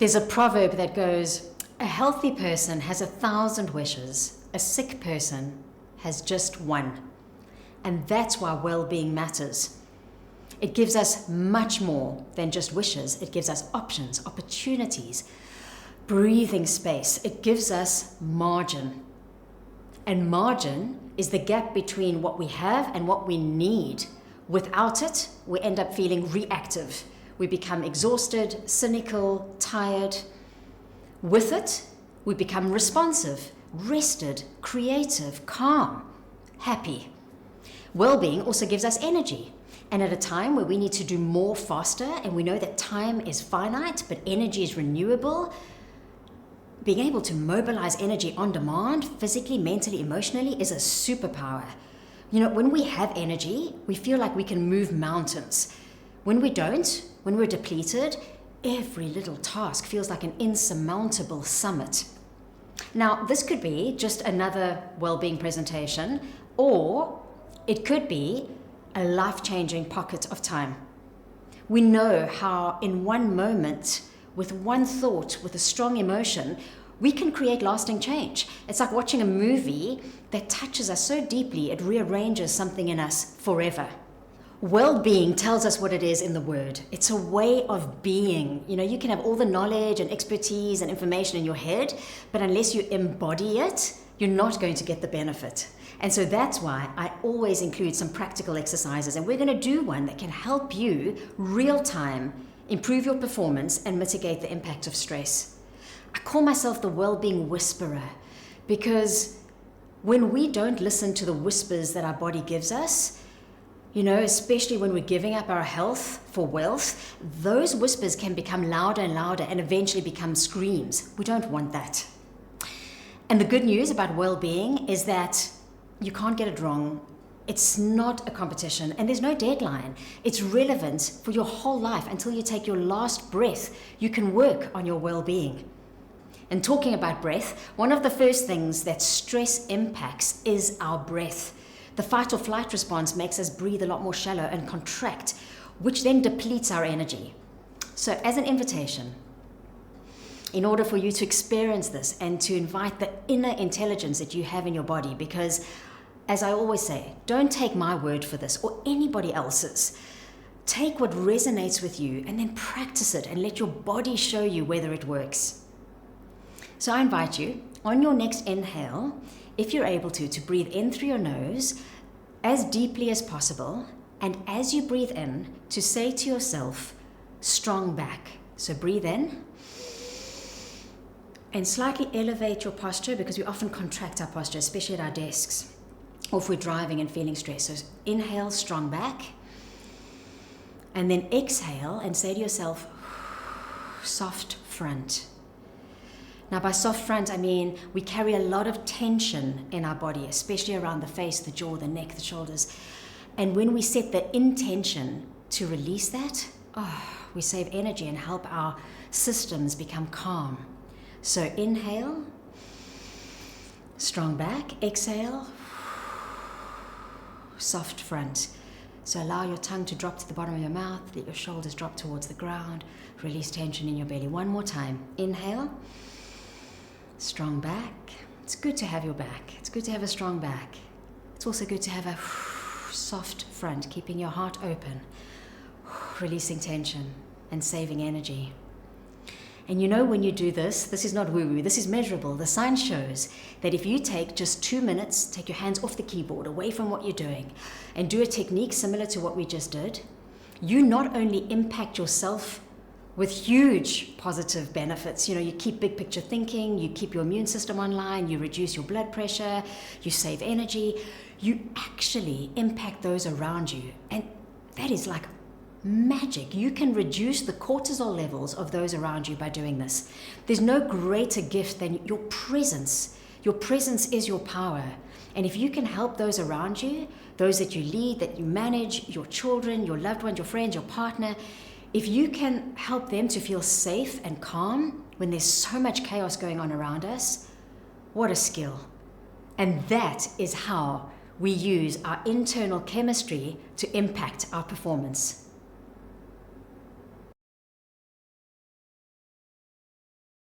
There's a proverb that goes, a healthy person has 1,000 wishes, a sick person has just one. And that's why well-being matters. It gives us much more than just wishes. It gives us options, opportunities, breathing space. It gives us margin. And margin is the gap between what we have and what we need. Without it, we end up feeling reactive. We become exhausted, cynical, tired. With it, we become responsive, rested, creative, calm, happy. Well-being also gives us energy. And at a time where we need to do more faster, and we know that time is finite, but energy is renewable, being able to mobilize energy on demand, physically, mentally, emotionally, is a superpower. You know, when we have energy, we feel like we can move mountains. When we don't, when we're depleted, every little task feels like an insurmountable summit. Now, this could be just another well-being presentation, or it could be a life-changing pocket of time. We know how in one moment, with one thought, with a strong emotion, we can create lasting change. It's like watching a movie that touches us so deeply, it rearranges something in us forever. Well-being tells us what it is in the word. It's a way of being. You know, you can have all the knowledge and expertise and information in your head, but unless you embody it, you're not going to get the benefit. And so that's why I always include some practical exercises, and we're going to do one that can help you real time improve your performance and mitigate the impact of stress. I call myself the well-being whisperer because when we don't listen to the whispers that our body gives us, you know, especially when we're giving up our health for wealth, those whispers can become louder and louder and eventually become screams. We don't want that. And the good news about well-being is that you can't get it wrong. It's not a competition and there's no deadline. It's relevant for your whole life until you take your last breath. You can work on your well-being. And talking about breath, one of the first things that stress impacts is our breath. The fight or flight response makes us breathe a lot more shallow and contract, which then depletes our energy. So as an invitation, in order for you to experience this and to invite the inner intelligence that you have in your body, because as I always say, don't take my word for this or anybody else's. Take what resonates with you and then practice it and let your body show you whether it works. So I invite you, on your next inhale, if you're able to breathe in through your nose as deeply as possible, and as you breathe in, to say to yourself, strong back. So breathe in and slightly elevate your posture, because we often contract our posture, especially at our desks, or if we're driving and feeling stressed. So inhale, strong back, and then exhale and say to yourself, soft front. Now by soft front, I mean we carry a lot of tension in our body, especially around the face, the jaw, the neck, the shoulders. And when we set the intention to release that, we save energy and help our systems become calm. So inhale, strong back, exhale, soft front. So allow your tongue to drop to the bottom of your mouth, let your shoulders drop towards the ground, release tension in your belly. One more time, inhale. Strong back. It's good to have your back. It's good to have a strong back. It's also good to have a soft front, keeping your heart open, releasing tension and saving energy. And you know, when you do this, this is not woo-woo, this is measurable. The science shows that if you take just 2 minutes, take your hands off the keyboard, away from what you're doing, and do a technique similar to what we just did, you not only impact yourself with huge positive benefits. You know, you keep big picture thinking, you keep your immune system online, you reduce your blood pressure, you save energy, you actually impact those around you. And that is like magic. You can reduce the cortisol levels of those around you by doing this. There's no greater gift than your presence. Your presence is your power. And if you can help those around you, those that you lead, that you manage, your children, your loved ones, your friends, your partner, if you can help them to feel safe and calm when there's so much chaos going on around us, what a skill. And that is how we use our internal chemistry to impact our performance.